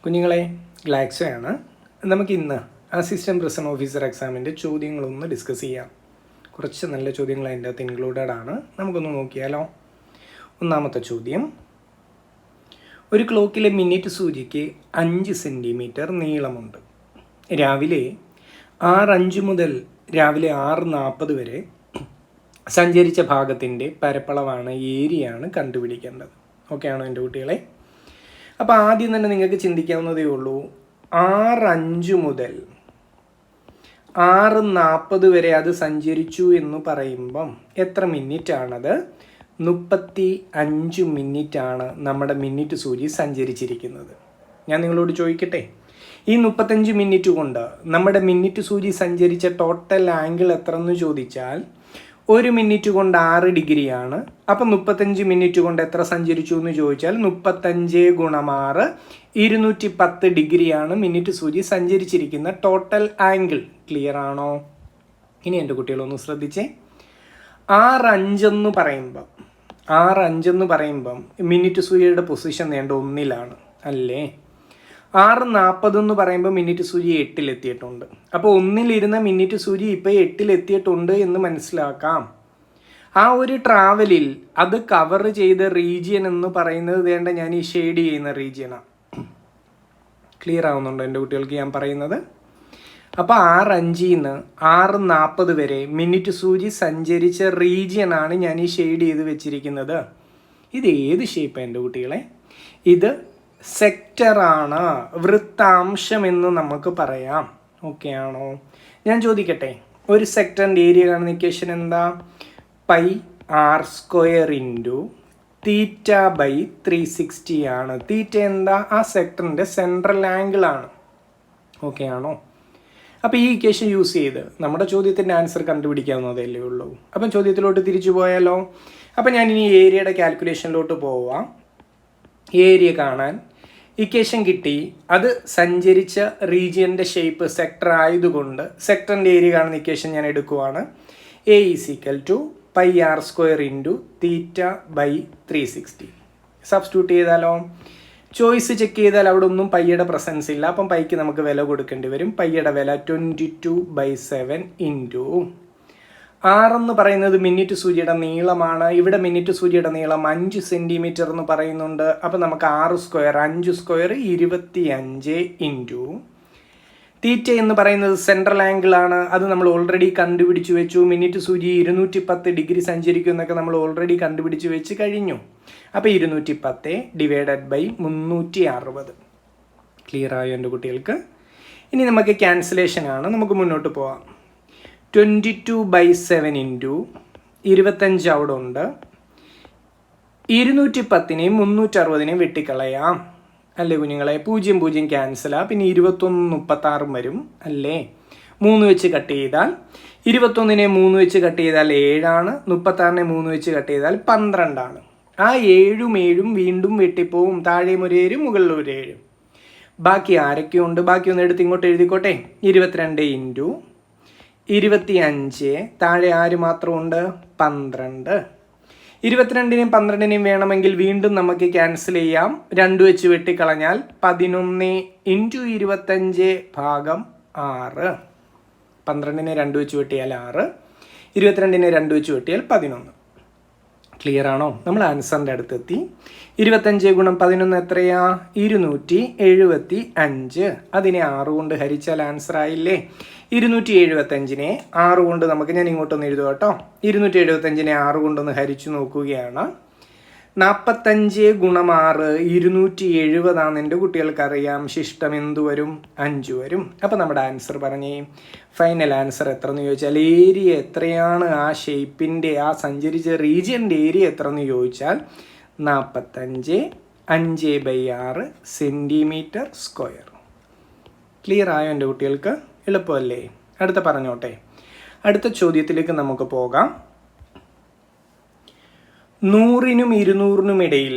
കുഞ്ഞുങ്ങളെ, ഗ്ലാക്സോയാണ്. നമുക്കിന്ന് assistant prison officer എക്സാമിൻ്റെ ചോദ്യങ്ങളൊന്ന് ഡിസ്കസ് ചെയ്യാം. കുറച്ച് നല്ല ചോദ്യങ്ങൾ അതിൻ്റെ അകത്ത് ഇൻക്ലൂഡഡ് ആണ്. നമുക്കൊന്ന് നോക്കിയാലോ. ഒന്നാമത്തെ ചോദ്യം, ഒരു ക്ലോക്കിലെ മിനിറ്റ് സൂചിക്ക് 5 സെൻറ്റിമീറ്റർ നീളമുണ്ട്. രാവിലെ 6:05 മുതൽ രാവിലെ 6:40 വരെ സഞ്ചരിച്ച ഭാഗത്തിൻ്റെ പരപ്പളവാണ്, ഏരിയയാണ് കണ്ടുപിടിക്കേണ്ടത്. ഓക്കെ ആണോ എൻ്റെ കുട്ടികളെ? അപ്പോൾ ആദ്യം തന്നെ നിങ്ങൾക്ക് ചിന്തിക്കാവുന്നതേ ഉള്ളൂ, 6:05 മുതൽ 6:40 വരെ അത് സഞ്ചരിച്ചു എന്ന് പറയുമ്പം എത്ര മിനിറ്റാണത്? 35 മിനിറ്റാണ് നമ്മുടെ മിനിറ്റ് സൂചി സഞ്ചരിച്ചിരിക്കുന്നത്. ഞാൻ നിങ്ങളോട് ചോദിക്കട്ടെ, ഈ 35 മിനിറ്റ് കൊണ്ട് നമ്മുടെ മിനിറ്റ് സൂചി സഞ്ചരിച്ച ടോട്ടൽ ആംഗിൾ എത്ര എന്ന് ചോദിച്ചാൽ, ഒരു മിനിറ്റ് കൊണ്ട് 6 ഡിഗ്രിയാണ്. അപ്പം 35 മിനിറ്റ് കൊണ്ട് എത്ര സഞ്ചരിച്ചു എന്ന് ചോദിച്ചാൽ 35 × 6 210 ഡിഗ്രിയാണ് മിനിറ്റ് സൂചി സഞ്ചരിച്ചിരിക്കുന്ന ടോട്ടൽ ആംഗിൾ. ക്ലിയർ ആണോ? ഇനി എൻ്റെ കുട്ടികളൊന്ന് ശ്രദ്ധിച്ചേ. 6:05 എന്ന് പറയുമ്പം മിനിറ്റ് സൂചിയുടെ പൊസിഷൻ വേണ്ട 1-ലാണ് അല്ലേ? 6:40 എന്ന് പറയുമ്പോൾ മിനിറ്റ് സൂചി 8-ലെത്തിയിട്ടുണ്ട്. അപ്പോൾ 1-ലിരുന്ന മിനിറ്റ് സൂചി ഇപ്പോൾ 8-ലെത്തിയിട്ടുണ്ട് എന്ന് മനസ്സിലാക്കാം. ആ ഒരു ട്രാവലിൽ അത് കവർ ചെയ്ത റീജിയൻ എന്ന് പറയുന്നത് വേണ്ട ഞാൻ ഈ ഷെയ്ഡ് ചെയ്യുന്ന റീജിയനാണ്. ക്ലിയർ ആവുന്നുണ്ടോ എൻ്റെ കുട്ടികൾക്ക് ഞാൻ പറയുന്നത്? അപ്പോൾ 6:05 നിന്ന് 6:40 വരെ മിനിറ്റ് സൂചി സഞ്ചരിച്ച റീജിയനാണ് ഞാൻ ഈ ഷെയ്ഡ് ചെയ്ത് വെച്ചിരിക്കുന്നത്. ഇത് ഏത് ഷേപ്പാണ് എൻ്റെ കുട്ടികളെ? ഇത് സെക്ടറാണ്, വൃത്താംശം എന്ന് നമുക്ക് പറയാം. ഓക്കെ ആണോ? ഞാൻ ചോദിക്കട്ടെ, ഒരു സെക്ടറിൻ്റെ ഏരിയ കാണുന്ന ഇക്വേഷൻ എന്താ? πr² × θ/360 ആണ്. തീറ്റ എന്താ? ആ സെക്ടറിൻ്റെ സെൻട്രൽ ആംഗിൾ ആണ്. ഓക്കെ ആണോ? അപ്പോൾ ഈ ഇക്വേഷൻ യൂസ് ചെയ്ത് നമ്മുടെ ചോദ്യത്തിൻ്റെ ആൻസർ കണ്ടുപിടിക്കാവുന്നതല്ലേ ഉള്ളൂ. അപ്പം ചോദ്യത്തിലോട്ട് തിരിച്ചു പോയാലോ? അപ്പം ഞാനിനി ഏരിയയുടെ കാൽക്കുലേഷനിലോട്ട് പോവാം. ഏരിയ കാണാൻ ഇക്വേഷൻ കിട്ടി. അത് സഞ്ചരിച്ച റീജിയൻ്റെ ഷേപ്പ് സെക്ടർ ആയതുകൊണ്ട് സെക്ടറിൻ്റെ ഏരിയ കാണുന്ന ഇക്വേഷൻ ഞാൻ എടുക്കുവാണ്. A = πr² × θ/360. സബ്സ്റ്റിറ്റ്യൂട്ട് ചെയ്താലോ? ചോയ്സ് ചെക്ക് ചെയ്താൽ അവിടെ ഒന്നും പൈയുടെ പ്രസൻസ് ഇല്ല. അപ്പം പൈക്ക് നമുക്ക് വില കൊടുക്കേണ്ടി വരും. പൈയുടെ വില 22/7 × 6 എന്ന് പറയുന്നത് മിനിറ്റ് സൂചിയുടെ നീളമാണ്. ഇവിടെ മിനിറ്റ് സൂചിയുടെ നീളം 5 സെൻറ്റിമീറ്റർ എന്ന് പറയുന്നുണ്ട്. അപ്പം നമുക്ക് 6², 5² 25 × തീറ്റ എന്ന് പറയുന്നത് സെൻട്രൽ ആംഗിൾ ആണ്. അത് നമ്മൾ ഓൾറെഡി കണ്ടുപിടിച്ച് വെച്ചു. മിനിറ്റ് സൂചി 210 ഡിഗ്രി സഞ്ചരിക്കും എന്നൊക്കെ നമ്മൾ ഓൾറെഡി കണ്ടുപിടിച്ച് വെച്ച് കഴിഞ്ഞു. അപ്പോൾ 210 / 360. ക്ലിയർ ആയോ എൻ്റെ കുട്ടികൾക്ക്? ഇനി നമുക്ക് ക്യാൻസലേഷൻ ആണ്. നമുക്ക് മുന്നോട്ട് പോവാം. 22/7 × 25 അവിടെ ഉണ്ട്. 210-നെയും 360-നെയും വെട്ടിക്കളയാം അല്ലേ കുഞ്ഞുങ്ങളെ? 0 0 ക്യാൻസലാണ്. പിന്നെ 21 36 വരും അല്ലേ? 3 വെച്ച് കട്ട് ചെയ്താൽ 21-നെ 3 വെച്ച് കട്ട് ചെയ്താൽ 7ആണ്. 36-നെ 3 വെച്ച് കട്ട് ചെയ്താൽ 12 ആണ്. ആ 7 വീണ്ടും വെട്ടിപ്പോവും. താഴെ ഒരു 7, മുകളിൽ ഒരു 7. ബാക്കി ആരൊക്കെയുണ്ട്? ബാക്കി ഒന്ന് എടുത്ത് ഇങ്ങോട്ട് എഴുതിക്കോട്ടെ. 22 × 25. താഴെ ആര് മാത്രമുണ്ട്? 12. 22-നെയും 12-നെയും വേണമെങ്കിൽ വീണ്ടും നമുക്ക് ക്യാൻസൽ ചെയ്യാം. 2 വെച്ച് വെട്ടിക്കളഞ്ഞാൽ 11 × 25 / 6. 12-നെ 2 വെച്ച് വെട്ടിയാൽ 6, 22-നെ 2 വെച്ച് വെട്ടിയാൽ 11. ക്ലിയർ ആണോ? നമ്മൾ ആൻസറിൻ്റെ അടുത്തെത്തി. 25 × 11 എത്രയാ? 275. അതിനെ 6 കൊണ്ട് ഹരിച്ചാൽ ആൻസർ ആയില്ലേ? 275-നെ 6 കൊണ്ട് നമുക്ക്, ഞാൻ ഇങ്ങോട്ടൊന്ന് എഴുതുക കേട്ടോ. 275-നെ 6 കൊണ്ടൊന്ന് ഹരിച്ചു നോക്കുകയാണ്. 45 × 6 270 ആണെന്ന് എൻ്റെ കുട്ടികൾക്കറിയാം. ശിഷ്ടം എന്ത് വരും? 5 വരും. അപ്പോൾ നമ്മുടെ ആൻസർ പറഞ്ഞേ. ഫൈനൽ ആൻസർ എത്ര എന്ന് ചോദിച്ചാൽ, ഏരിയ എത്രയാണ് ആ ഷേപ്പിൻ്റെ, ആ സഞ്ചരിച്ച റീജിയൻ്റെ ഏരിയ എത്ര എന്ന് ചോദിച്ചാൽ 45 5/6 cm². ക്ലിയർ ആയോ എൻ്റെ കുട്ടികൾക്ക്? എളുപ്പമല്ലേ? അടുത്ത പറഞ്ഞോട്ടെ. അടുത്ത ചോദ്യത്തിലേക്ക് നമുക്ക് പോകാം. 100-നും 200-നും ഇടയിൽ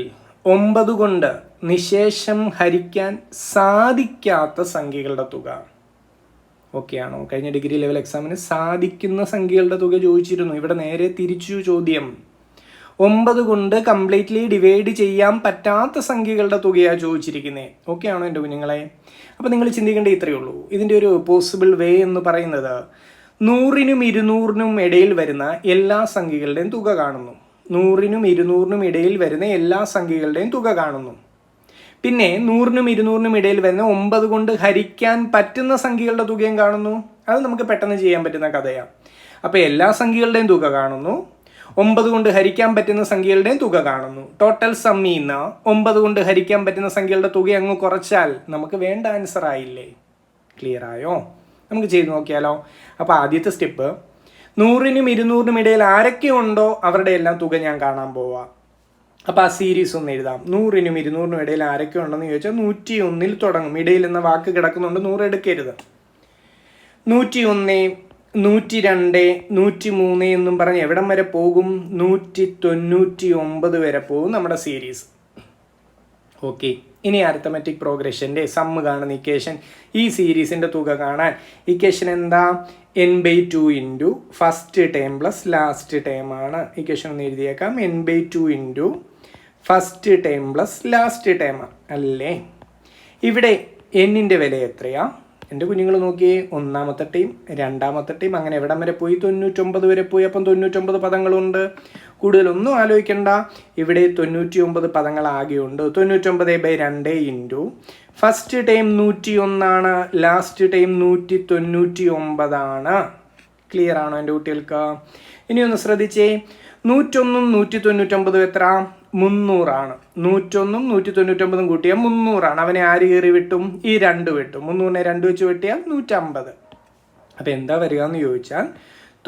9 കൊണ്ട് നിശേഷം ഹരിക്കാൻ സാധിക്കാത്ത സംഖ്യകളുടെ തുക. ഓക്കെ ആണോ? കഴിഞ്ഞ ഡിഗ്രി ലെവൽ എക്സാമിന് സാധിക്കുന്ന സംഖ്യകളുടെ തുക ചോദിച്ചിരുന്നു. ഇവിടെ നേരെ തിരിച്ചു ചോദ്യം. 9 കൊണ്ട് കംപ്ലീറ്റ്ലി ഡിവൈഡ് ചെയ്യാൻ പറ്റാത്ത സംഖ്യകളുടെ തുകയാണ് ചോദിച്ചിരിക്കുന്നത്. ഓക്കെ ആണോ എൻ്റെ കുഞ്ഞുങ്ങളെ? അപ്പോൾ നിങ്ങൾ ചിന്തിക്കേണ്ടത് ഇത്രയേ ഉള്ളൂ. ഇതിൻ്റെ ഒരു പോസിബിൾ വേ എന്ന് പറയുന്നത് 100നും 200നും ഇടയിൽ വരുന്ന എല്ലാ സംഖ്യകളുടെയും തുക കാണുന്നു. 100നും 200നും ഇടയിൽ വരുന്ന എല്ലാ സംഖ്യകളുടെയും തുക കാണുന്നു. പിന്നെ 100നും 200നും ഇടയിൽ വരുന്ന 9 കൊണ്ട് ഹരിക്കാൻ പറ്റുന്ന സംഖ്യകളുടെ തുകയും കാണുന്നു. അത് നമുക്ക് പെട്ടെന്ന് ചെയ്യാൻ പറ്റുന്ന കഥയാണ്. അപ്പോൾ എല്ലാ സംഖ്യകളുടെയും തുക കാണുന്നു, 9 കൊണ്ട് ഹരിക്കാൻ പറ്റുന്ന സംഖ്യകളുടെയും തുക കാണുന്നു. ടോട്ടൽ സമ്മീന്ന് 9 കൊണ്ട് ഹരിക്കാൻ പറ്റുന്ന സംഖ്യകളുടെ തുക അങ്ങ് കുറച്ചാൽ നമുക്ക് വേണ്ട ആൻസർ ആയില്ലേ? ക്ലിയർ ആയോ? നമുക്ക് ചെയ്ത് നോക്കിയാലോ? അപ്പോൾ ആദ്യത്തെ സ്റ്റെപ്പ്, 100നും 200നും ഇടയിൽ ആരൊക്കെ ഉണ്ടോ അവരുടെ എല്ലാം തുക ഞാൻ കാണാൻ പോവാം. അപ്പോൾ ആ സീരീസ് ഒന്ന് എഴുതാം. 100നും 200നും ഇടയിൽ ആരൊക്കെ ഉണ്ടെന്ന് ചോദിച്ചാൽ 101 തുടങ്ങും. ഇടയിൽ എന്ന വാക്ക് കിടക്കുന്നുണ്ട്, 100 എടുക്കരുത്. 101, 102, 103 എന്നും പറഞ്ഞ് എവിടം വരെ പോകും? 199 വരെ പോകും നമ്മുടെ സീരീസ്. ഓക്കെ, ഇനി അരിത്തമെറ്റിക് പ്രോഗ്രഷൻ്റെ സമ്മ് കാണുന്ന ഇക്വേഷൻ, ഈ സീരീസിൻ്റെ തുക കാണാൻ ഇക്വേഷൻ എന്താ? n/2 into first term plus last term ആണ്. ഇക്വേഷൻ ഒന്ന് എഴുതിയേക്കാം. n/2 into first term plus last term അല്ലേ? ഇവിടെ എന്നിൻ്റെ വില എത്രയാ എൻ്റെ കുഞ്ഞുങ്ങൾ നോക്കിയേ? ഒന്നാമത്തെ ടീം, രണ്ടാമത്തെ ടീം, അങ്ങനെ എവിടം വരെ പോയി? 99 വരെ പോയി. അപ്പം 99 പദങ്ങളുണ്ട്. കൂടുതലൊന്നും ആലോചിക്കണ്ട, ഇവിടെ 99 പദങ്ങൾ ആകെയുണ്ട്. 99/2 into first time 101 last time 199 ആണ്. ക്ലിയർ ആണോ എൻ്റെ കുട്ടികൾക്ക്? ഇനി ഒന്ന് ശ്രദ്ധിച്ചേ, 101ഉം 199 എത്ര? 300 ആണ്. 101ഉം 199 കൂട്ടിയാൽ 300 ആണ്. അവനെ ആര് കയറി വിട്ടും? ഈ 2 വിട്ടും. 300നെ 2 വെച്ച് വെട്ടിയാൽ 150. അപ്പം എന്താ വരിക എന്ന് ചോദിച്ചാൽ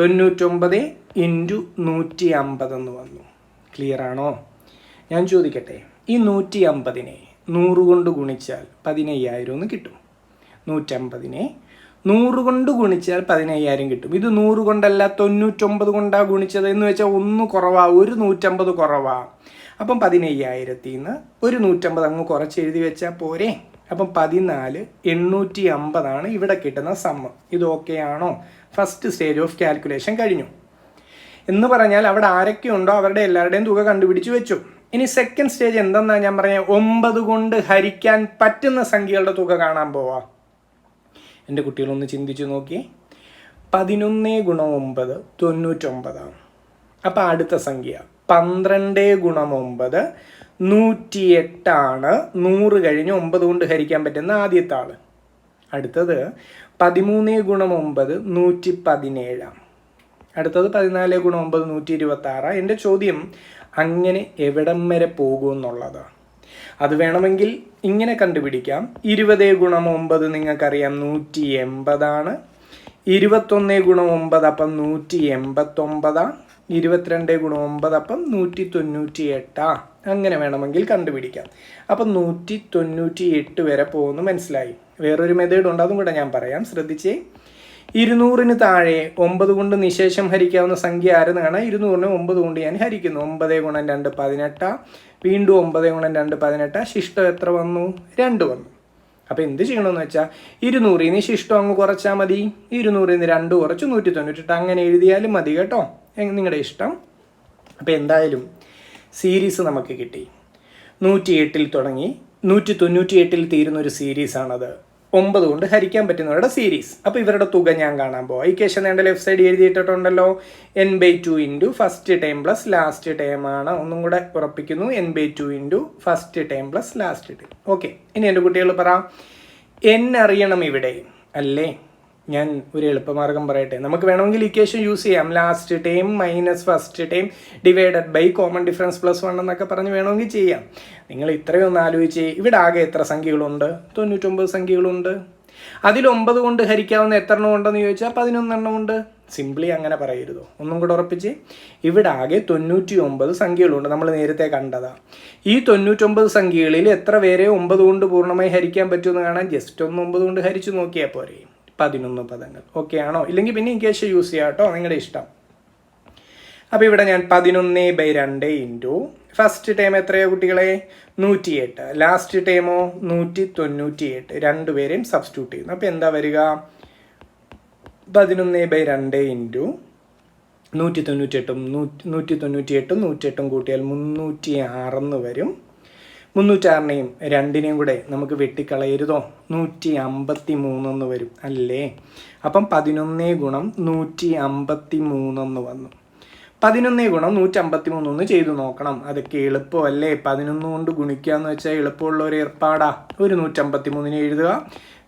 99 ഇൻറ്റു 150 എന്ന് വന്നു. ക്ലിയർ ആണോ? ഞാൻ ചോദിക്കട്ടെ, ഈ 150നെ 100 കൊണ്ട് ഗുണിച്ചാൽ 15,000 എന്ന് കിട്ടും. 150നെ 100 കൊണ്ട് ഗുണിച്ചാൽ 15,000 കിട്ടും. ഇത് 100 കൊണ്ടല്ല 99 കൊണ്ടാണ് ഗുണിച്ചത് എന്ന് വെച്ചാൽ ഒന്ന് കുറവാ, ഒരു 150 കുറവാ. അപ്പം 15,000ത്തിൽ നിന്ന് ഒരു 150 അങ്ങ് കുറച്ച് എഴുതി വെച്ചാൽ പോരെ. അപ്പം 14,850 ഇവിടെ കിട്ടുന്ന സമ്മ്. ഇത് ഓക്കെ ആണോ? ഫസ്റ്റ് സ്റ്റേജ് ഓഫ് കാൽക്കുലേഷൻ കഴിഞ്ഞു എന്ന് പറഞ്ഞാൽ അവിടെ ആരൊക്കെ ഉണ്ടോ അവരുടെ എല്ലാവരുടെയും തുക കണ്ടുപിടിച്ച് വെച്ചു. ഇനി സെക്കൻഡ് സ്റ്റേജ് എന്തെന്നാണ് ഞാൻ പറഞ്ഞത്? 9 കൊണ്ട് ഹരിക്കാൻ പറ്റുന്ന സംഖ്യകളുടെ തുക കാണാൻ പോവാം. എൻ്റെ കുട്ടികളൊന്ന് ചിന്തിച്ചു നോക്കി. 11 ഗുണം 9 99. അപ്പം അടുത്ത സംഖ്യ 12 ഗുണം 9 108 ആണ്. 100 കഴിഞ്ഞ് 9 കൊണ്ട് ഹരിക്കാൻ പറ്റുന്ന ആദ്യത്തെ ആൾ. അടുത്തത് 13 ഗുണം 9 117. അടുത്തത് 14 ഗുണം 9 126. എൻ്റെ ചോദ്യം അങ്ങനെ എവിടം വരെ പോകുമെന്നുള്ളതാണ്. അത് വേണമെങ്കിൽ ഇങ്ങനെ കണ്ടുപിടിക്കാം. 20 ഗുണം 9 നിങ്ങൾക്കറിയാം 180 ആണ്. 21 ഗുണം 9 അപ്പം 189. 22 ഗുണം 9 അപ്പം 198. അങ്ങനെ വേണമെങ്കിൽ കണ്ടുപിടിക്കാം. അപ്പം 198 വരെ പോകുന്നു. മനസ്സിലായി? വേറൊരു മെത്തേഡ് ഉണ്ട്, അതും കൂടെ ഞാൻ പറയാം, ശ്രദ്ധിച്ചേ. 200ന് താഴെ 9 കൊണ്ട് നിശേഷം ഹരിക്കാവുന്ന സംഖ്യ ആരെന്ന് കാണാം. 200നെ 9 കൊണ്ട് ഞാൻ ഹരിക്കുന്നു. 9 ഗുണം 2 18. വീണ്ടും 9 ഗുണം 2 18. ശിഷ്ടം എത്ര വന്നു? 2 വന്നു. അപ്പോൾ എന്ത് ചെയ്യണമെന്ന് വെച്ചാൽ 200ന് ശിഷ്ടം അങ്ങ് കുറച്ചാൽ മതി. 200ന് 2 കുറച്ച് 198. അങ്ങനെ എഴുതിയാലും മതി കേട്ടോ, നിങ്ങളുടെ ഇഷ്ടം. അപ്പോൾ എന്തായാലും സീരീസ് നമുക്ക് കിട്ടി. 108 തുടങ്ങി 198 തീരുന്ന ഒരു സീരീസാണത്. 9 കൊണ്ട് ഹരിക്കാൻ പറ്റുന്നവരുടെ സീരീസ്. അപ്പോൾ ഇവരുടെ തുക ഞാൻ കാണാൻ പോവാം. ഈ കേസ് എൻ്റെ ലെഫ്റ്റ് സൈഡ് എഴുതിയിട്ടുണ്ടല്ലോ. n/2 into first time plus last time ആണ്. ഒന്നും കൂടെ ഉറപ്പിക്കുന്നു, n/2 into first time plus last time. Okay, ഇനി എൻ്റെ കുട്ടികൾ പറ, n അറിയണം ഇവിടെ അല്ലേ? ഞാൻ ഒരു എളുപ്പമാർഗം പറയട്ടെ. നമുക്ക് വേണമെങ്കിൽ ഇക്വേഷൻ യൂസ് ചെയ്യാം. Last time minus first time divided by common difference plus 1 എന്നൊക്കെ പറഞ്ഞ് വേണമെങ്കിൽ ചെയ്യാം. നിങ്ങൾ ഇത്രയൊന്ന് ആലോചിച്ച്, ഇവിടെ ആകെ എത്ര സംഖ്യകളുണ്ട്? 99 സംഖ്യകളുണ്ട്. അതിൽ 9 കൊണ്ട് ഹരിക്കാവുന്ന എത്ര എണ്ണം ഉണ്ടെന്ന് ചോദിച്ചാൽ 11 എണ്ണം ഉണ്ട്. സിംപ്ലി അങ്ങനെ പറയരുതോ? ഒന്നും കൂടെ ഉറപ്പിച്ച്, ഇവിടെ ആകെ 99 സംഖ്യകളുണ്ട്. നമ്മൾ നേരത്തെ കണ്ടതാ. ഈ 99 സംഖ്യകളിൽ എത്ര പേരെ 9 കൊണ്ട് പൂർണ്ണമായി ഹരിക്കാൻ പറ്റുമെന്ന് കാണാൻ ജസ്റ്റ് ഒന്ന് 9 കൊണ്ട് ഹരിച്ചു നോക്കിയാൽ പോരെ. 11 പദങ്ങൾ. ഓക്കെ ആണോ? ഇല്ലെങ്കിൽ പിന്നെ ഇക്വേഷൻ യൂസ് ചെയ്യാം കേട്ടോ, നിങ്ങളുടെ ഇഷ്ടം. അപ്പോൾ ഇവിടെ ഞാൻ 11/2 ഇൻറ്റു ഫസ്റ്റ് ടൈം എത്രയോ കുട്ടികളെ? 108. ലാസ്റ്റ് ടൈമോ 198. രണ്ടുപേരെയും സബ്സ്റ്റിറ്റ്യൂട്ട് ചെയ്യുന്നു. അപ്പോൾ എന്താ വരിക? 11/2 ഇൻറ്റു 198 198 കൂട്ടിയാൽ 306 വരും. 306നെയും 2നെയും കൂടെ നമുക്ക് വെട്ടിക്കളയരുതോ, 153 വരും അല്ലേ? അപ്പം 11 ഗുണം 153 വന്നു. 11 ഗുണം 153 ചെയ്തു നോക്കണം. അതൊക്കെ എളുപ്പമല്ലേ? 11 കൊണ്ട് ഗുണിക്കുക എന്ന് വെച്ചാൽ എളുപ്പമുള്ള ഒരു ഏർപ്പാടാ. ഒരു 153 എഴുതുക,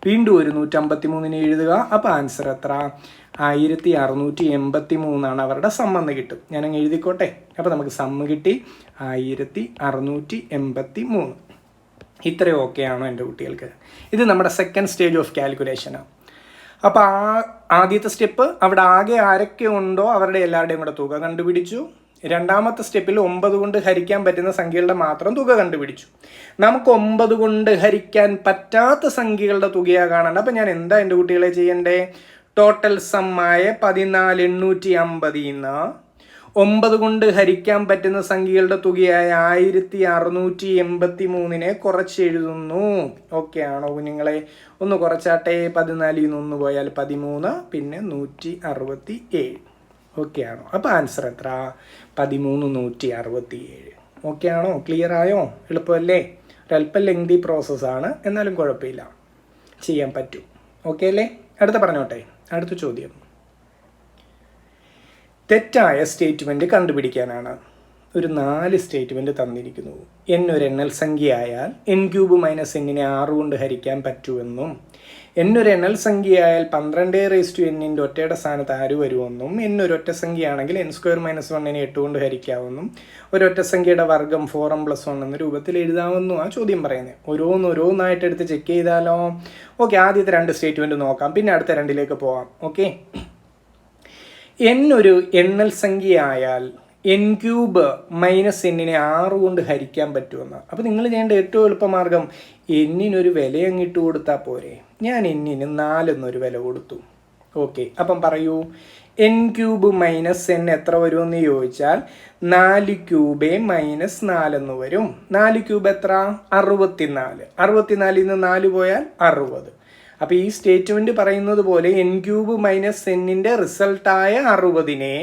വീണ്ടും ഒരു 153 എഴുതുക. അപ്പോൾ ആൻസർ എത്ര? 1683 അവരുടെ സമ്മെന്ന് കിട്ടും. ഞാനങ്ങ് എഴുതിക്കോട്ടെ. അപ്പോൾ നമുക്ക് സമ്മ് കിട്ടി 1683. ഇത്രയും ഓക്കെയാണോ എൻ്റെ കുട്ടികൾക്ക്? ഇത് നമ്മുടെ സെക്കൻഡ് സ്റ്റേജ് ഓഫ് കാൽക്കുലേഷനാണ്. അപ്പോൾ ആദ്യത്തെ സ്റ്റെപ്പ് അവിടെ ആകെ ആരൊക്കെ ഉണ്ടോ അവരുടെ എല്ലാവരുടെയും കൂടെ തുക കണ്ടുപിടിച്ചു. രണ്ടാമത്തെ സ്റ്റെപ്പിൽ 9 കൊണ്ട് ഹരിക്കാൻ പറ്റുന്ന സംഖ്യകളുടെ മാത്രം തുക കണ്ടുപിടിച്ചു. നമുക്ക് 9 കൊണ്ട് ഹരിക്കാൻ പറ്റാത്ത സംഖ്യകളുടെ തുകയാണ് കാണേണ്ടത്. അപ്പം ഞാൻ എന്താ എൻ്റെ കുട്ടികളെ ചെയ്യണ്ടേ? ടോട്ടൽ സമ്മായ 14850 9 കൊണ്ട് ഹരിക്കാൻ പറ്റുന്ന സംഖ്യകളുടെ തുകയായ 1683 കുറച്ചെഴുതുന്നു. ഓക്കെ ആണോ കുഞ്ഞുങ്ങളെ? ഒന്ന് കുറച്ചാട്ടെ. 14 1 പോയാൽ 13, പിന്നെ 167. ഓക്കെ ആണോ? അപ്പോൾ ആൻസർ എത്ര? 13167. ഓക്കെ ആണോ? ക്ലിയർ ആയോ? എളുപ്പമല്ലേ? ഒരല്പം ലെങ്തി പ്രോസസ്സാണ്, എന്നാലും കുഴപ്പമില്ല, ചെയ്യാൻ പറ്റും. ഓക്കെ അല്ലേ? അടുത്ത പറഞ്ഞോട്ടെ. അടുത്ത ചോദ്യം തെറ്റായ സ്റ്റേറ്റ്മെൻറ്റ് കണ്ടുപിടിക്കാനാണ്. ഒരു 4 സ്റ്റേറ്റ്മെൻറ്റ് തന്നിരിക്കുന്നു. n ഒരു എണ്ണൽ സംഖ്യ ആയാൽ n³ മൈനസ് എന്നിനെ 6 കൊണ്ട് ഹരിക്കാൻ പറ്റുമെന്നും, n ഒരു എണ്ണൽ സംഖ്യ ആയാൽ 12n ഒറ്റയുടെ സ്ഥാനത്ത് ആര് വരുമെന്നും, n ഒരു ഒറ്റ സംഖ്യയാണെങ്കിൽ n² മൈനസ് 1 8 കൊണ്ട് ഹരിക്കാമെന്നും, ഒരൊറ്റ സംഖ്യയുടെ വർഗ്ഗം 4m+1 എന്ന രൂപത്തിൽ എഴുതാമെന്നും ആ ചോദ്യം പറയുന്നത്. ഓരോന്നായിട്ട് എടുത്ത് ചെക്ക് ചെയ്താലോ? ഓക്കെ, ആദ്യത്തെ 2 സ്റ്റേറ്റ്മെൻറ്റ് നോക്കാം, പിന്നെ അടുത്ത 2ലേക്ക് പോകാം. ഓക്കെ, n ഒരു എണ്ണൽ സംഖ്യ ആയാൽ n³ മൈനസ് എന്നിനെ 6 കൊണ്ട് ഹരിക്കാൻ പറ്റുമെന്ന്. അപ്പോൾ നിങ്ങൾ ചെയ്യേണ്ട ഏറ്റവും എളുപ്പമാർഗം എന്നിനൊരു വില അങ്ങിട്ട് കൊടുത്താൽ പോരെ. ഞാൻ എന്നിന് 4 എന്നൊരു വില കൊടുത്തു. ഓക്കെ, അപ്പം പറയൂ, n³ മൈനസ് n എത്ര വരുമെന്ന് ചോദിച്ചാൽ 4³ മൈനസ് 4 എന്ന് വരും. 4³ എത്ര? 64. 64ൽ നിന്ന് 4 പോയാൽ 60. അപ്പോൾ ഈ സ്റ്റേറ്റ്മെൻറ്റ് പറയുന്നത് പോലെ n³ മൈനസ് എന്നിൻ്റെ റിസൾട്ടായ 60നെ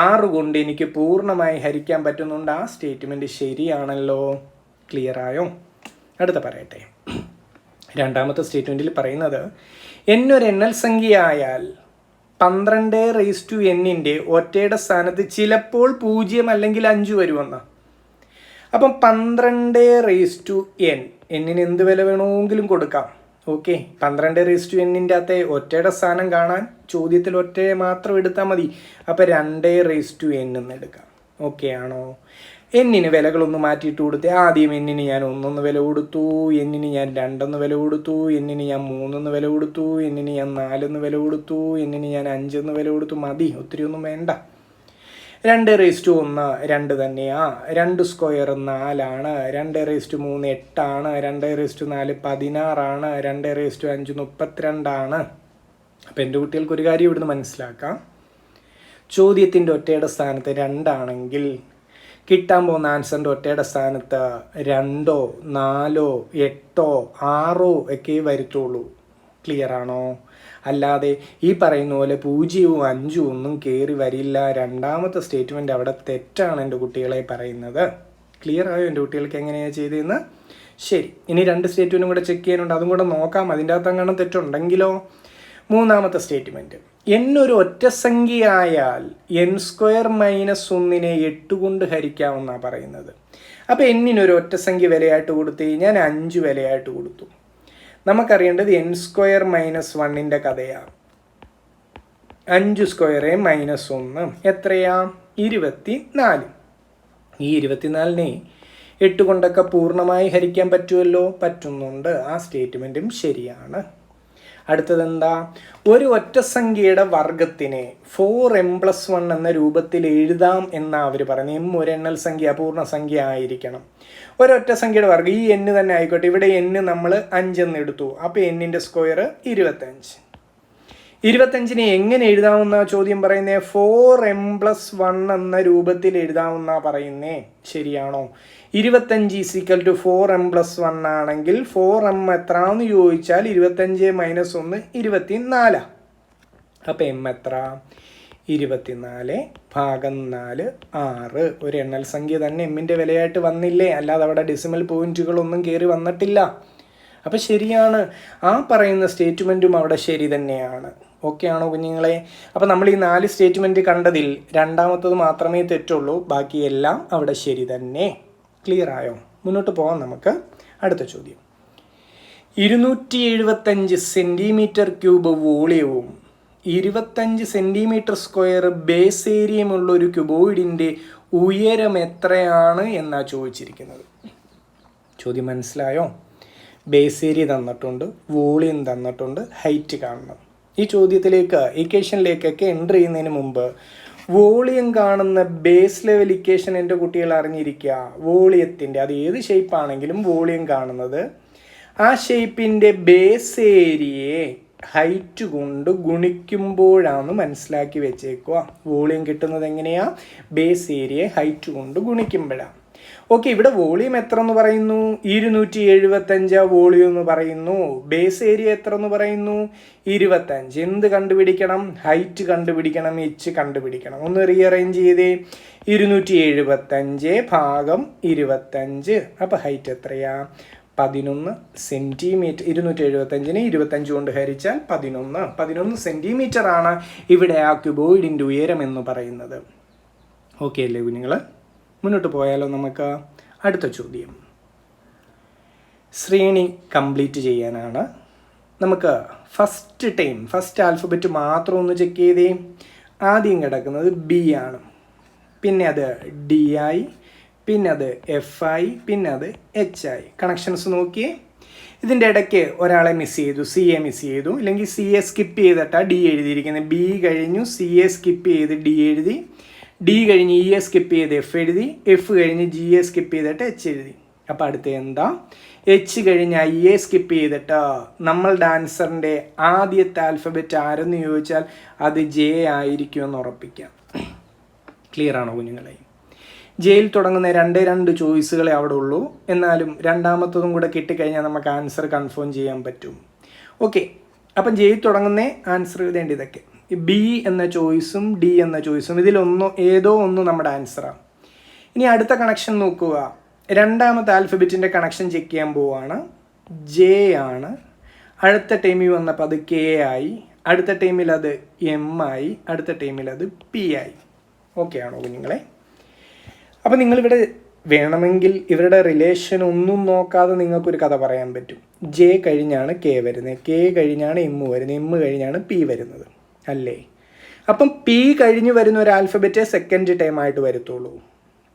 6 കൊണ്ട് എനിക്ക് പൂർണ്ണമായി ഹരിക്കാൻ പറ്റുന്നുണ്ട്. ആ സ്റ്റേറ്റ്മെൻറ്റ് ശരിയാണല്ലോ. ക്ലിയർ ആയോ? അടുത്ത പറയട്ടെ. രണ്ടാമത്തെ സ്റ്റേറ്റ്മെൻറ്റിൽ പറയുന്നത് n ഒരു എണ്ണൽ സംഖ്യ ആയാൽ 12n ഒറ്റയുടെ സ്ഥാനത്ത് ചിലപ്പോൾ 0 അല്ലെങ്കിൽ 5 വരുമെന്ന്. അപ്പം 12n എന്നിന് എന്ത് വില വേണമെങ്കിലും കൊടുക്കാം. ഓക്കെ, 12n അകത്തെ ഒറ്റയുടെ സ്ഥാനം കാണാൻ ചോദ്യത്തിൽ ഒറ്റയെ മാത്രം എടുത്താൽ മതി. അപ്പോൾ 2n എന്ന് എടുക്കാം. ഓക്കെ ആണോ? എന്നിന് വിലകളൊന്ന് മാറ്റിയിട്ട് കൊടുത്തേ. ആദ്യം എന്നിന് ഞാൻ 1 വില കൊടുത്തു, എന്നിന് ഞാൻ 2 വില കൊടുത്തു, എന്നിന് ഞാൻ 3 വില കൊടുത്തു, എന്നിന് ഞാൻ 4 വില കൊടുത്തു, എന്നിന് ഞാൻ 5 വില കൊടുത്തു. മതി, ഒത്തിരി ഒന്നും വേണ്ട. 2:1 2 തന്നെയാ. 2² 4 ആണ്. 2:3 8 ആണ്. 2:4 16 ആണ്. 2:5 32 ആണ്. അപ്പം എൻ്റെ കുട്ടികൾക്ക് ഒരു കാര്യം ഇവിടുന്ന് മനസ്സിലാക്കാം. ചോദ്യത്തിൻ്റെ ഒറ്റയുടെ സ്ഥാനത്ത് 2 ആണെങ്കിൽ കിട്ടാൻ പോകുന്ന ആൻസറിൻ്റെ ഒറ്റയുടെ സ്ഥാനത്ത് 2, 4, 8, 6 ഒക്കെ വരുത്തുള്ളൂ. ക്ലിയർ ആണോ? അല്ലാതെ ഈ പറയുന്ന പോലെ 0, 5 ഒന്നും കയറി വരില്ല. രണ്ടാമത്തെ സ്റ്റേറ്റ്മെൻറ്റ് അവിടെ തെറ്റാണ് എൻ്റെ കുട്ടികളെ പറയുന്നത്. ക്ലിയർ ആയോ എൻ്റെ കുട്ടികൾക്ക് എങ്ങനെയാണ് ചെയ്തതെന്ന്? ശരി, ഇനി 2 സ്റ്റേറ്റ്മെൻറ്റും കൂടെ ചെക്ക് ചെയ്യാനുണ്ട്, അതും കൂടെ നോക്കാം. അതിൻ്റെ അകത്ത് അങ്ങനെ തെറ്റുണ്ടെങ്കിലോ? മൂന്നാമത്തെ സ്റ്റേറ്റ്മെൻറ്റ്, n ഒരു ഒറ്റ സംഖ്യ ആയാൽ n² മൈനസ് 1നെ 8 കൊണ്ട് ഹരിക്കാമെന്നാണ് പറയുന്നത്. അപ്പോൾ എന്നിനൊരു ഒറ്റ സംഖ്യ വിലയായിട്ട് കൊടുത്തു കഴിഞ്ഞാൽ 5 വിലയായിട്ട് കൊടുത്തു. നമുക്കറിയേണ്ടത് n² മൈനസ് 1ൻ്റെ കഥയാണ്. 5² മൈനസ് 1 എത്രയാ? 24. ഈ 24നെ 8 കൊണ്ടൊക്കെ പൂർണ്ണമായി ഹരിക്കാൻ പറ്റുമല്ലോ? പറ്റുന്നുണ്ട്. ആ സ്റ്റേറ്റ്മെൻറ്റും ശരിയാണ്. അടുത്തതെന്താ? ഒരു ഒറ്റ സംഖ്യയുടെ വർഗത്തിനെ 4m+1 എന്ന രൂപത്തിൽ എഴുതാം എന്നാണ് അവർ പറയുന്നത്. m ഒരു എണ്ണൽ സംഖ്യ, പൂർണ്ണ സംഖ്യ ആയിരിക്കണം. ഒരൊറ്റ സംഖ്യയുടെ വർഗ്ഗം ഈ n തന്നെ ആയിക്കോട്ടെ. ഇവിടെ n നമ്മൾ 5 എന്ന് എടുത്തു. അപ്പോൾ n-ൻ്റെ സ്ക്വയർ 25. 25നെ എങ്ങനെ എഴുതാമെന്ന ചോദ്യം പറയുന്നത്? 4m+1 എന്ന രൂപത്തിൽ എഴുതാമെന്നാ പറയുന്നേ. ശരിയാണോ? 25 = 4m+1 ആണെങ്കിൽ 4m എത്രാന്ന് ചോദിച്ചാൽ 25 - 1 24. അപ്പം m എത്ര? 24/4 6. ഒരു എണ്ണൽ സംഖ്യ തന്നെ എമ്മിൻ്റെ വിലയായിട്ട് വന്നില്ലേ, അല്ലാതെ അവിടെ ഡെസിമൽ പോയിന്റുകളൊന്നും കയറി വന്നിട്ടില്ല. അപ്പം ശരിയാണ്, ആ പറയുന്ന സ്റ്റേറ്റ്മെൻറ്റും അവിടെ ശരി തന്നെയാണ്. ഓക്കെ ആണോ കുഞ്ഞുങ്ങളെ? അപ്പം നമ്മൾ ഈ 4 സ്റ്റേറ്റ്മെൻറ്റ് കണ്ടതിൽ രണ്ടാമത്തത് മാത്രമേ തെറ്റുള്ളൂ, ബാക്കിയെല്ലാം അവിടെ ശരി തന്നെ. ക്ലിയർ ആയോ? മുന്നോട്ട് പോകാം നമുക്ക്. അടുത്ത ചോദ്യം. 275 സെൻറ്റിമീറ്റർ ക്യൂബ് വോളിയവും 25 സെൻറ്റിമീറ്റർ സ്ക്വയർ ബേസ് ഏരിയയുമുള്ള ഒരു ക്യൂബോയിഡിൻ്റെ ഉയരം എത്രയാണ് എന്നാണ് ചോദിച്ചിരിക്കുന്നത്. ചോദ്യം മനസ്സിലായോ? ബേസ് ഏരിയ തന്നിട്ടുണ്ട്, വോളിയം തന്നിട്ടുണ്ട്, ഹൈറ്റ് കാണണം. ഈ ചോദ്യത്തിലേക്ക് ഇക്വേഷനിലേക്കൊക്കെ എൻ്റർ ചെയ്യുന്നതിന് മുമ്പ് വോളിയം കാണുന്ന ബേസ് ലെവൽ ഇക്വേഷൻ എൻ്റെ കുട്ടികൾ അറിഞ്ഞിരിക്കുക. വോളിയത്തിൻ്റെ, അത് ഏത് ഷേപ്പാണെങ്കിലും വോളിയം കാണുന്നത് ആ ഷേപ്പിൻ്റെ ബേസ് ഏരിയയെ ഹൈറ്റ് കൊണ്ട് ഗുണിക്കുമ്പോഴാണ് മനസ്സിലാക്കി വെച്ചേക്കുക. വോളിയം കിട്ടുന്നത് എങ്ങനെയാണ്? ബേസ് ഏരിയയെ ഹൈറ്റ് കൊണ്ട് ഗുണിക്കുമ്പോഴാണ്. ഓക്കെ, ഇവിടെ വോളിയം എത്ര എന്ന് പറയുന്നു? 275 വോളിയം എന്ന് പറയുന്നു. ബേസ് ഏരിയ എത്ര എന്ന് പറയുന്നു? 25. എന്ത് കണ്ടുപിടിക്കണം? ഹൈറ്റ് കണ്ടുപിടിക്കണം, എച്ച് കണ്ടുപിടിക്കണം. ഒന്ന് റീഅറേഞ്ച് ചെയ്തേ. 275/25. അപ്പോൾ ഹൈറ്റ് എത്രയാ? 11 സെൻറ്റിമീറ്റർ. 275നെ 25 കൊണ്ട് ഹരിച്ചാൽ 11 സെൻറ്റിമീറ്റർ ആണ് ഇവിടെ ആ ക്യൂബോയിഡിൻ്റെ ഉയരം എന്ന് പറയുന്നത്. ഓക്കെ അല്ലേ കുഞ്ഞുങ്ങൾ? മുന്നോട്ട് പോയാലോ നമുക്ക്. അടുത്ത ചോദ്യം ശ്രേണി കംപ്ലീറ്റ് ചെയ്യാനാണ്. നമുക്ക് ഫസ്റ്റ് ആൽഫബറ്റ് മാത്രം ഒന്ന് ചെക്ക് ചെയ്തേ. ആദ്യം കിടക്കുന്നത് ബി ആണ്, പിന്നെ അത് ഡി ആയി, പിന്നെ അത് എഫ് ആയി, പിന്നെ അത് എച്ച് ആയി. കണക്ഷൻസ് നോക്കിയേ. ഇതിൻ്റെ ഇടയ്ക്ക് ഒരാളെ മിസ് ചെയ്തു, സി എ മിസ് ചെയ്തു, അല്ലെങ്കിൽ സി എ സ്കിപ്പ് ചെയ്തിട്ടാണ് ഡി എഴുതിയിരിക്കുന്നത്. ബി കഴിഞ്ഞു സി എ സ്കിപ്പ് ചെയ്ത് ഡി എഴുതി, ഡി കഴിഞ്ഞ് ഇ എ സ്കിപ്പ് ചെയ്ത് എഫ് എഴുതി, എഫ് കഴിഞ്ഞ് ജി എ സ്കിപ്പ് ചെയ്തിട്ട് എച്ച് എഴുതി. അപ്പോൾ അടുത്ത എന്താ? എച്ച് കഴിഞ്ഞ് ഐ എ സ്കിപ്പ് ചെയ്തിട്ട് നമ്മളുടെ ആൻസറിൻ്റെ ആദ്യത്തെ ആൽഫബറ്റ് ആരെന്ന് ചോദിച്ചാൽ അത് ജെ ആയിരിക്കുമെന്ന് ഉറപ്പിക്കാം. ക്ലിയർ ആണോ കുഞ്ഞുങ്ങളെ? ജെയിൽ തുടങ്ങുന്ന 2 ചോയ്സുകളെ അവിടെ ഉള്ളൂ. എന്നാലും രണ്ടാമത്തതും കൂടെ കിട്ടിക്കഴിഞ്ഞാൽ നമുക്ക് ആൻസർ കൺഫേം ചെയ്യാൻ പറ്റും. ഓക്കെ, അപ്പം ജെയിൽ തുടങ്ങുന്ന ആൻസർ എഴുതേണ്ട ഇതൊക്കെ. ബി എന്ന ചോയ്സും ഡി എന്ന ചോയ്സും ഏതോ ഒന്ന് നമ്മുടെ ആൻസറാണ്. ഇനി അടുത്ത കണക്ഷൻ നോക്കുക. രണ്ടാമത്തെ ആൽഫബറ്റിൻ്റെ കണക്ഷൻ ചെക്ക് ചെയ്യാൻ പോവുകയാണ്. ജെ ആണ്. അടുത്ത ടൈമിൽ വന്നപ്പോൾ അത് കെ ആയി, അടുത്ത ടൈമിൽ അത് എം ആയി, അടുത്ത ടൈമിൽ അത് പി ആയി. ഓക്കെ ആണോ കുഞ്ഞുങ്ങളെ? അപ്പം നിങ്ങളിവിടെ വേണമെങ്കിൽ ഇവരുടെ റിലേഷൻ ഒന്നും നോക്കാതെ നിങ്ങൾക്കൊരു കഥ പറയാൻ പറ്റും. ജെ കഴിഞ്ഞാണ് കെ വരുന്നത്, കെ കഴിഞ്ഞാണ് എം വരുന്നത്, എം കഴിഞ്ഞാണ് പി വരുന്നത്, അല്ലേ? അപ്പം പി കഴിഞ്ഞ് വരുന്ന ഒരു ആൽഫബറ്റേ സെക്കൻഡ് ടൈം ആയിട്ട് വരത്തുള്ളൂ.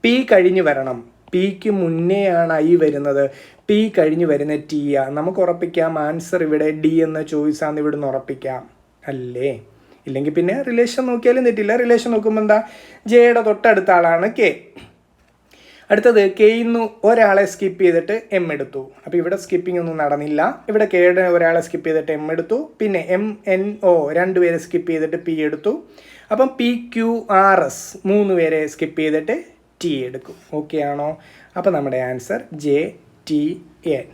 പി കഴിഞ്ഞ് വരണം. പിക്ക് മുന്നേയാണ് ഐ വരുന്നത്, പി കഴിഞ്ഞ് വരുന്ന ടി ആ. നമുക്ക് ഉറപ്പിക്കാം ആൻസർ ഇവിടെ ഡി എന്ന ചോയ്സാന്ന് ഇവിടുന്ന് ഉറപ്പിക്കാം, അല്ലേ? ഇല്ലെങ്കിൽ പിന്നെ റിലേഷൻ നോക്കിയാലും തെറ്റില്ല. റിലേഷൻ നോക്കുമ്പോൾ എന്താ? ജെയുടെ തൊട്ടടുത്ത ആളാണ് കെ. അടുത്തത് കെയിന്ന് ഒരാളെ സ്കിപ്പ് ചെയ്തിട്ട് എം എടുത്തു. അപ്പോൾ ഇവിടെ സ്കിപ്പിംഗ് ഒന്നും നടന്നില്ല. ഇവിടെ കെയുടെ ഒരാളെ സ്കിപ്പ് ചെയ്തിട്ട് എം എടുത്തു, പിന്നെ എം എൻ ഒ 2 പേരെ സ്കിപ്പ് ചെയ്തിട്ട് പി എടുത്തു. അപ്പം പി ക്യു ആർ എസ് 3 പേരെ സ്കിപ്പ് ചെയ്തിട്ട് ടി എടുക്കും. ഓക്കെ ആണോ? അപ്പോൾ നമ്മുടെ answer J T N.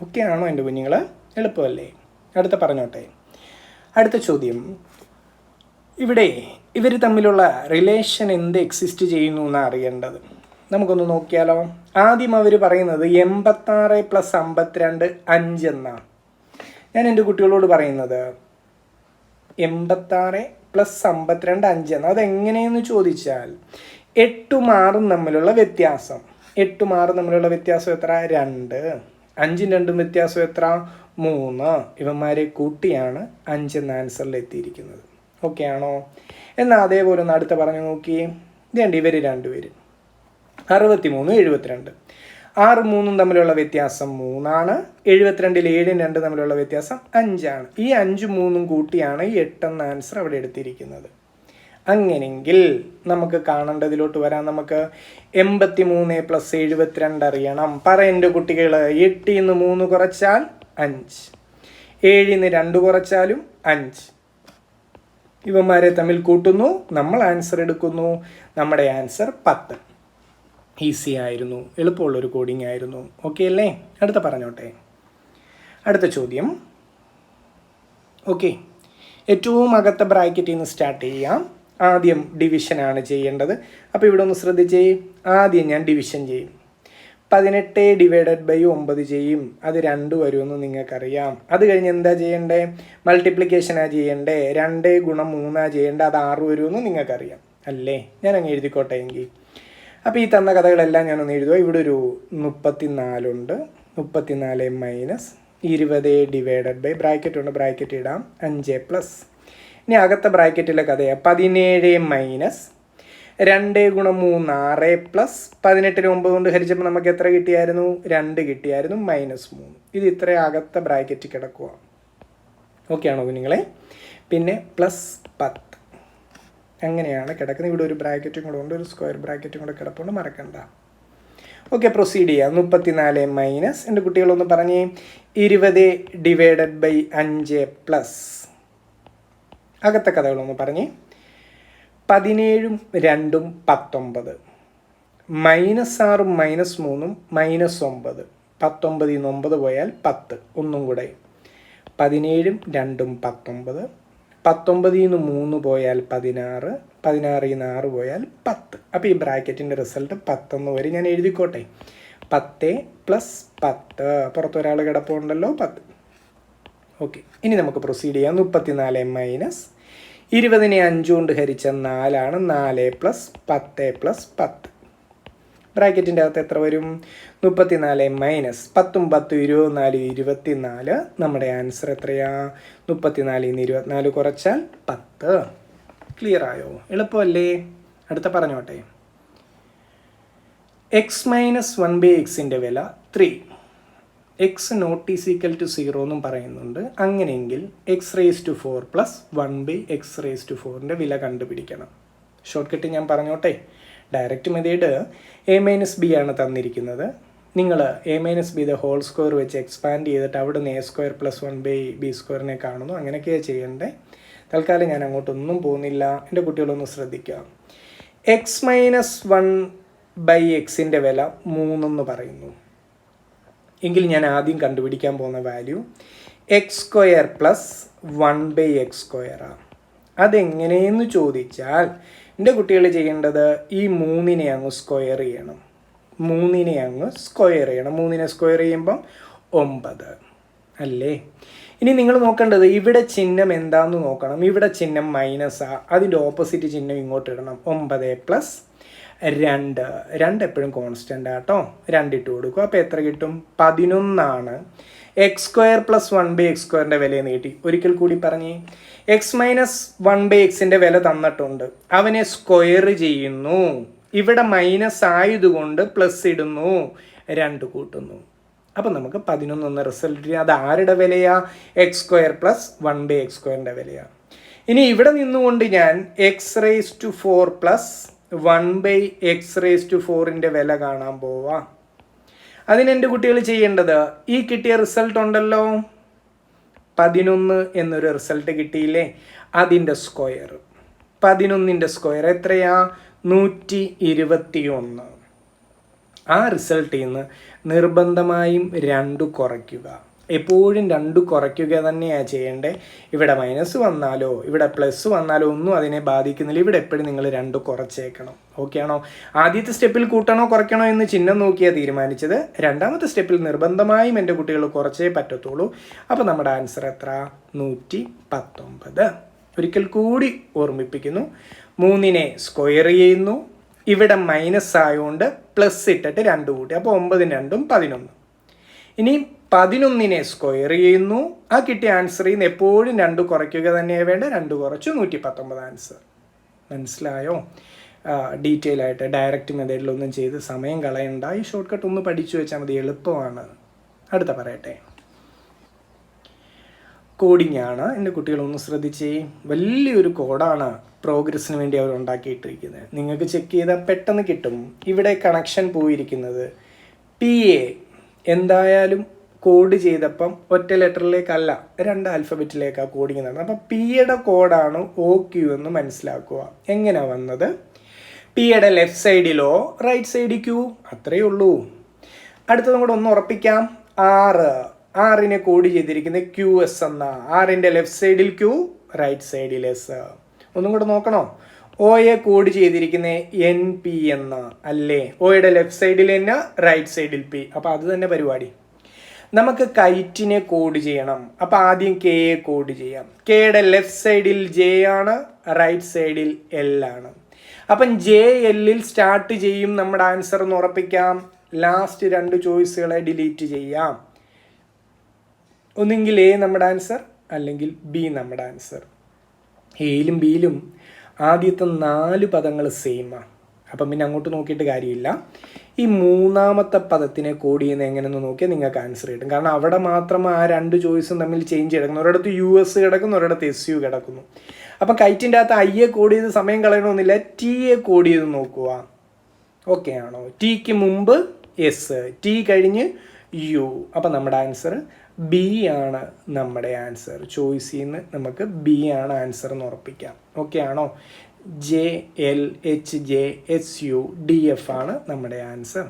Okay ആണോ എൻ്റെ കുഞ്ഞുങ്ങൾ? എളുപ്പമല്ലേ? അടുത്ത പറഞ്ഞോട്ടെ. അടുത്ത ചോദ്യം. ഇവിടെ ഇവർ തമ്മിലുള്ള റിലേഷൻ എന്ത് എക്സിസ്റ്റ് ചെയ്യുന്നു എന്നാണ് അറിയേണ്ടത്. നമുക്കൊന്ന് നോക്കിയാലോ. ആദ്യം അവർ പറയുന്നത് 86 + 52 5 എന്നാണ്. ഞാൻ എൻ്റെ കുട്ടികളോട് പറയുന്നത് 86 + 52 5 എന്ന്. അതെങ്ങനെയെന്ന് ചോദിച്ചാൽ 8ഉം 6ഉം തമ്മിലുള്ള വ്യത്യാസം. 8ഉം 6ഉം തമ്മിലുള്ള വ്യത്യാസം എത്ര? 2. 5ഉം 2ഉം വ്യത്യാസം എത്ര? 3. ഇവന്മാരെ കൂട്ടിയാണ് 5 എന്ന ആൻസറിൽ എത്തിയിരിക്കുന്നത്. ഓക്കെ ആണോ? എന്നാൽ അതേപോലെ ഒന്ന് അടുത്ത പറഞ്ഞു നോക്കി. ഇതേണ്ട ഇവർ 2 പേര് 63 72. 6ഉം 3ഉം തമ്മിലുള്ള വ്യത്യാസം 3 ആണ്. 72ൽ 7ഉം 2ഉം തമ്മിലുള്ള വ്യത്യാസം 5 ആണ്. ഈ 5ഉം 3ഉം കൂട്ടിയാണ് 8 എന്ന ആൻസർ അവിടെ എടുത്തിരിക്കുന്നത്. അങ്ങനെങ്കിൽ നമുക്ക് കാണേണ്ടതിലോട്ട് വരാം. നമുക്ക് 83 + 72 അറിയണം. പറ എൻ്റെ കുട്ടികൾ. 8ൽ നിന്ന് 3 കുറച്ചാൽ 5, 7ൽ നിന്ന് 2 കുറച്ചാലും 5. ഇവന്മാരെ തമ്മിൽ കൂട്ടുന്നു, നമ്മൾ ആൻസർ എടുക്കുന്നു. നമ്മുടെ ആൻസർ 10. ഈസി ആയിരുന്നു, എളുപ്പമുള്ളൊരു കോഡിങ് ആയിരുന്നു. ഓക്കെ അല്ലേ? അടുത്ത പറഞ്ഞോട്ടെ. അടുത്ത ചോദ്യം. ഓക്കെ, ഏറ്റവും അകത്തെ ബ്രാക്കറ്റിൽ നിന്ന് സ്റ്റാർട്ട് ചെയ്യാം. ആദ്യം ഡിവിഷനാണ് ചെയ്യേണ്ടത്. അപ്പോൾ ഇവിടെ ഒന്ന് ശ്രദ്ധിച്ചേ, ആദ്യം ഞാൻ ഡിവിഷൻ ചെയ്യും. 18 ഡിവൈഡഡ് ബൈ 9 ചെയ്യും, അത് 2 വരുമെന്ന് നിങ്ങൾക്കറിയാം. അത് കഴിഞ്ഞ് എന്താ ചെയ്യണ്ടേ? മൾട്ടിപ്ലിക്കേഷനാണ് ചെയ്യണ്ടേ, 2 ഗുണം 3 ചെയ്യേണ്ടത്, അത് 6 വരുമെന്ന് നിങ്ങൾക്കറിയാം അല്ലേ? ഞാൻ അങ്ങ് എഴുതിക്കോട്ടെ എങ്കിൽ. അപ്പോൾ ഈ തന്ന കഥകളെല്ലാം ഞാനൊന്ന് എഴുതുക. ഇവിടെ ഒരു 34 ഉണ്ട്. 34 മൈനസ് 20 ഡിവൈഡഡ് ബൈ ബ്രാക്കറ്റ് ഉണ്ട്, ബ്രാക്കറ്റ് ഇടാം, 5 പ്ലസ്. ഇനി അകത്തെ ബ്രാക്കറ്റിലെ കഥയാണ് 17 മൈനസ് 2 ഗുണം 3 6 പ്ലസ് 18 9 കൊണ്ട് ഹരിച്ചപ്പോൾ നമുക്ക് എത്ര കിട്ടിയായിരുന്നു? 2 കിട്ടിയായിരുന്നു, -3. ഇത് ഇത്ര അകത്തെ ബ്രാക്കറ്റ് കിടക്കുക. ഓക്കെ ആണോ കുഞ്ഞുങ്ങളെ? പിന്നെ +10 അങ്ങനെയാണ് കിടക്കുന്നത്. ഇവിടെ ഒരു ബ്രാക്കറ്റും കൂടെ ഉണ്ട്, ഒരു സ്ക്വയർ ബ്രാക്കറ്റും കൂടെ കിടപ്പുണ്ട്, മറക്കണ്ട. ഓക്കെ, പ്രൊസീഡ് ചെയ്യാം. 34 മൈനസ്, എൻ്റെ കുട്ടികളൊന്ന് പറഞ്ഞേ, 20 ഡിവൈഡഡ് ബൈ 5 പ്ലസ് അകത്തെ കഥകളൊന്ന് പറഞ്ഞേ. 17 2 19 -6 -3 -9 19 9 പോയാൽ 10. ഒന്നും കൂടെ 17 2 19 19 3 പോയാൽ 16 16 6 പോയാൽ 10. അപ്പോൾ ഈ ബ്രാക്കറ്റിൻ്റെ റിസൾട്ട് 10 വരെ ഞാൻ എഴുതിക്കോട്ടെ. 10 + 10, പുറത്തൊരാൾ കിടപ്പുണ്ടല്ലോ, 10. ഓക്കെ, ഇനി നമുക്ക് പ്രൊസീഡ് ചെയ്യാം. 34 മൈനസ് 20നെ 5 കൊണ്ട് ഹരിച്ച 4 ആണ്, 4 + 10 + 10. ബ്രാക്കറ്റിൻ്റെ അകത്ത് എത്ര വരും? 34 മൈനസ് 10 10 24 24. നമ്മുടെ ആൻസർ എത്രയാ? 34 24 കുറച്ചാൽ 10. ക്ലിയർ ആയോ? എളുപ്പമല്ലേ? അടുത്ത പറഞ്ഞോട്ടെ. x - 1/xൻ്റെ വില 3. x not is equal to 0 എന്നും പറയുന്നുണ്ട്. അങ്ങനെയെങ്കിൽ x⁴ + 1/x⁴ വില കണ്ടുപിടിക്കണം. ഷോർട്ട് കട്ട് ഞാൻ പറഞ്ഞോട്ടെ. ഡയറക്റ്റ് മെത്തേഡ് a - b ആണ് തന്നിരിക്കുന്നത്. നിങ്ങൾ a-b² വെച്ച് എക്സ്പാൻഡ് ചെയ്തിട്ട് അവിടെ നിന്ന് a² + 1/b² കാണുന്നു. അങ്ങനെയൊക്കെയാണ് ചെയ്യണ്ടേ. തൽക്കാലം ഞാൻ അങ്ങോട്ടൊന്നും പോകുന്നില്ല. എൻ്റെ കുട്ടികളൊന്ന് ശ്രദ്ധിക്കുക. x - 1/xൻ്റെ വില 3 എന്ന് പറയുന്നു. എങ്കിൽ ഞാൻ ആദ്യം കണ്ടുപിടിക്കാൻ പോകുന്ന വാല്യൂ x² + 1/x². അതെങ്ങനെയെന്ന് ചോദിച്ചാൽ എൻ്റെ കുട്ടികൾ ചെയ്യേണ്ടത് ഈ 3നെ അങ്ങ് സ്ക്വയർ ചെയ്യണം. 3നെ സ്ക്വയർ ചെയ്യുമ്പം 9 അല്ലേ? ഇനി നിങ്ങൾ നോക്കേണ്ടത് ഇവിടെ ചിഹ്നം എന്താണെന്ന് നോക്കണം. ഇവിടെ ചിഹ്നം മൈനസാ, അതിൻ്റെ ഓപ്പോസിറ്റ് ചിഹ്നം ഇങ്ങോട്ട് ഇടണം. 9 + 2 എപ്പോഴും കോൺസ്റ്റൻ്റ് ആട്ടോ. 2 ഇട്ട് കൊടുക്കും. അപ്പോൾ എത്ര കിട്ടും? 11 x² + 1/x² വില നീട്ടി. ഒരിക്കൽ കൂടി പറഞ്ഞേ, x - 1/xൻ്റെ വില തന്നിട്ടുണ്ട്, അവനെ സ്ക്വയർ ചെയ്യുന്നു. ഇവിടെ മൈനസ് ആയതുകൊണ്ട് പ്ലസ് ഇടുന്നു, 2 കൂട്ടുന്നു. അപ്പം നമുക്ക് 11 എന്ന റിസൾട്ട് ചെയ്യാം. അത് ആരുടെ വിലയാ? x² + 1/x² വിലയാണ്. ഇനി ഇവിടെ നിന്നുകൊണ്ട് ഞാൻ x⁴ + 1/x⁴ വില കാണാൻ പോവാം. അതിനെൻ്റെ കുട്ടികൾ ചെയ്യേണ്ടത്, ഈ കിട്ടിയ റിസൾട്ട് ഉണ്ടല്ലോ, 11 എന്നൊരു റിസൾട്ട് കിട്ടിയില്ലേ, അതിൻ്റെ സ്ക്വയർ. 11ൻ്റെ സ്ക്വയർ എത്രയാ? 121. ആ റിസൾട്ടിൽ നിന്ന് നിർബന്ധമായും 2 കുറയ്ക്കുക. എപ്പോഴും 2 കുറയ്ക്കുക തന്നെയാണ് ചെയ്യേണ്ടത്. ഇവിടെ മൈനസ് വന്നാലോ ഇവിടെ പ്ലസ് വന്നാലോ ഒന്നും അതിനെ ബാധിക്കുന്നില്ല. ഇവിടെ എപ്പോഴും നിങ്ങൾ 2 കുറച്ചേക്കണം. ഓക്കെ ആണോ? ആദ്യത്തെ സ്റ്റെപ്പിൽ കൂട്ടണോ കുറയ്ക്കണോ എന്ന് ചിഹ്നം നോക്കിയാണ് തീരുമാനിച്ചത്. രണ്ടാമത്തെ സ്റ്റെപ്പിൽ നിർബന്ധമായും എൻ്റെ കുട്ടികൾ കുറച്ചേ പറ്റത്തുള്ളൂ. അപ്പോൾ നമ്മുടെ ആൻസർ എത്ര? 119. ഒരിക്കൽ കൂടി ഓർമ്മിപ്പിക്കുന്നു, 3നെ സ്ക്വയർ ചെയ്യുന്നു. ഇവിടെ മൈനസ് ആയതുകൊണ്ട് പ്ലസ് ഇട്ടിട്ട് 2 കൂട്ടി. അപ്പോൾ 9 2 11. ഇനി 11നെ സ്ക്വയർ ചെയ്യുന്നു. ആ കിട്ടിയ ആൻസറിൽ നിന്ന് എപ്പോഴും 2 കുറയ്ക്കുക തന്നെയാണ് വേണ്ടത്. 2 കുറച്ച് 119 ആൻസർ. മനസ്സിലായോ? ഡീറ്റെയിൽ ആയിട്ട് ഡയറക്റ്റ് മെത്തേഡിലൊന്നും ചെയ്ത് സമയം കളയണ്ട. ഈ ഷോർട്ട് കട്ട് ഒന്ന് പഠിച്ചു വെച്ചാൽ മതി, എളുപ്പമാണ്. അടുത്ത പറയട്ടെ. കോഡിംഗ് ആണ്. എൻ്റെ കുട്ടികളൊന്ന് ശ്രദ്ധിച്ചേ. വലിയൊരു കോഡാണ് പ്രോഗ്രസ്സിന് വേണ്ടി അവർ ഉണ്ടാക്കിയിട്ടിരിക്കുന്നത്. നിങ്ങൾക്ക് ചെക്ക് ചെയ്താൽ പെട്ടെന്ന് കിട്ടും. ഇവിടെ കണക്ഷൻ പോയിരിക്കുന്നത് PA എന്തായാലും കോഡ് ചെയ്തപ്പം ഒറ്റ ലെറ്ററിലേക്കല്ല, 2 ആൽഫബറ്റിലേക്കാണ് കോഡിങ് നടന്നത്. അപ്പം പിയുടെ കോഡാണ് OQ എന്ന് മനസ്സിലാക്കുക. എങ്ങനെ വന്നത്? പിയുടെ ലെഫ്റ്റ് സൈഡിലോ റൈറ്റ് സൈഡിൽ Q, അത്രയേ ഉള്ളൂ. അടുത്തതും കൂടെ ഒന്ന് ഉറപ്പിക്കാം. ആറിനെ കോഡ് ചെയ്തിരിക്കുന്നത് QS എന്ന. 6ൻ്റെ ലെഫ്റ്റ് സൈഡിൽ Q, റൈറ്റ് സൈഡിൽ S. ഒന്നും കൂടെ നോക്കണോ? ഒയെ കോഡ് ചെയ്തിരിക്കുന്ന NP എന്ന അല്ലേ? ഒയുടെ ലെഫ്റ്റ് സൈഡിൽ N, റൈറ്റ് സൈഡിൽ P. അപ്പോൾ അത് തന്നെ പരിപാടി. നമുക്ക് കൈറ്റിനെ കോഡ് ചെയ്യണം. അപ്പോൾ ആദ്യം കെയെ കോഡ് ചെയ്യാം. കെയുടെ ലെഫ്റ്റ് സൈഡിൽ J ആണ്, റൈറ്റ് സൈഡിൽ L ആണ്. അപ്പം JL സ്റ്റാർട്ട് ചെയ്യും നമ്മുടെ ആൻസർ എന്ന് ഉറപ്പിക്കാം. ലാസ്റ്റ് 2 ചോയ്സുകളെ ഡിലീറ്റ് ചെയ്യാം. ഒന്നെങ്കിൽ A നമ്മുടെ ആൻസർ, അല്ലെങ്കിൽ B നമ്മുടെ ആൻസർ. എയിലും ബിയിലും ആദ്യത്തെ 4 പദങ്ങൾ സെയിമാണ്. അപ്പം പിന്നെ അങ്ങോട്ട് നോക്കിയിട്ട് കാര്യമില്ല. ഈ മൂന്നാമത്തെ പദത്തിനെ കോഡ് ചെയ്യുന്നത് എങ്ങനെയെന്ന് നോക്കിയാൽ നിങ്ങൾക്ക് ആൻസർ കിട്ടും. കാരണം അവിടെ മാത്രം ആ 2 ചോയ്സും തമ്മിൽ ചേഞ്ച് കിടക്കുന്നു. ഒരിടത്ത് US കിടക്കുന്നു, ഒരിടത്ത് SU കിടക്കുന്നു. അപ്പം കൈറ്റിൻ്റെ അകത്ത് ഐയെ കോഡ് ചെയ്ത് സമയം കളയണമെന്നില്ല, ടിയെ കോഡ് ചെയ്ത് നോക്കുക. ഓക്കെ ആണോ? ടിക്ക് മുമ്പ് S, ടി കഴിഞ്ഞ് U. അപ്പം നമ്മുടെ ആൻസർ B ആണ്. നമ്മുടെ ആൻസർ ചോയ്സ് ചെയ്യുന്ന നമുക്ക് B ആണ് ആൻസർ എന്ന് ഉറപ്പിക്കാം. ഓക്കെ ആണോ? JLHJSUDF ആണ് നമ്മുടെ ആൻസർ.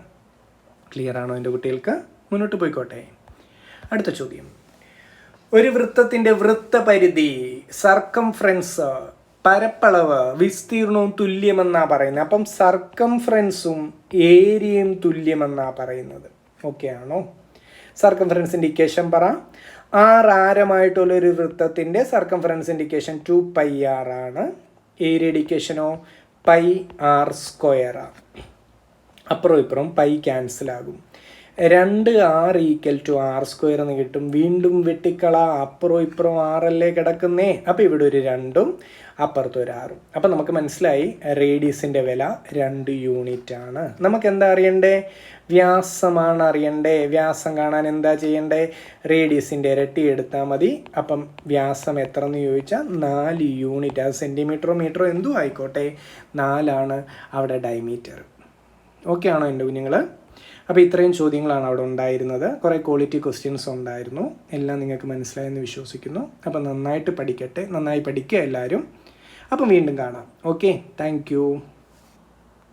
ക്ലിയർ ആണോ എൻ്റെ കുട്ടികൾക്ക്? മുന്നോട്ട് പോയിക്കോട്ടെ. അടുത്ത ചോദ്യം. ഒരു വൃത്തത്തിൻ്റെ വൃത്തപരിധി, സർക്കംഫറൻസ്, പരപ്പളവ്, വിസ്തീർണവും തുല്യമെന്നാണ് പറയുന്നത്. അപ്പം സർക്കംഫറൻസും ഏരിയയും തുല്യമെന്നാണ് പറയുന്നത്. ഓക്കെ ആണോ? സർക്കംഫറൻസിൻ്റെ ഇക്വേഷൻ പറ. R ആരമായിട്ടുള്ളൊരു വൃത്തത്തിൻ്റെ സർക്കംഫറൻസിൻ്റെ ഇക്വേഷൻ 2πr ആണ്. ഏരിയയുടെ ഇക്വേഷനോ πr². അപ്പുറം ഇപ്പുറം പൈ ക്യാൻസൽ ആകും. 2r = r² എന്ന് കിട്ടും. വീണ്ടും വെട്ടിക്കള, അപ്പുറം ഇപ്പുറം 6 കിടക്കുന്നേ. അപ്പോൾ ഇവിടെ ഒരു 2ഉം അപ്പുറത്ത് ഒരു 6ഉം. അപ്പം നമുക്ക് മനസ്സിലായി റേഡിയസിൻ്റെ വില 2 യൂണിറ്റ് ആണ്. നമുക്ക് എന്താ അറിയണ്ടേ? വ്യാസമാണ് അറിയണ്ടേ. വ്യാസം കാണാൻ എന്താ ചെയ്യണ്ടേ? റേഡിയസിൻ്റെ ഇരട്ടി എടുത്താൽ മതി. അപ്പം വ്യാസം എത്ര എന്ന് ചോദിച്ചാൽ 4 യൂണിറ്റ്. അത് സെൻറ്റിമീറ്ററോ മീറ്ററോ എന്തോ ആയിക്കോട്ടെ, 4 ആണ് അവിടെ ഡയമീറ്റർ. ഓക്കെ ആണോ എൻ്റെ കുഞ്ഞുങ്ങൾ? അപ്പോൾ ഇത്രയും ചോദ്യങ്ങളാണ് അവിടെ ഉണ്ടായിരുന്നത്. കുറേ ക്വാളിറ്റി ക്വസ്റ്റ്യൻസ് ഉണ്ടായിരുന്നു. എല്ലാം നിങ്ങൾക്ക് മനസ്സിലായെന്ന് വിശ്വസിക്കുന്നു. അപ്പം നന്നായിട്ട് പഠിക്കട്ടെ, നന്നായി പഠിക്കുക എല്ലാവരും. അപ്പം വീണ്ടും കാണാം. Okay, thank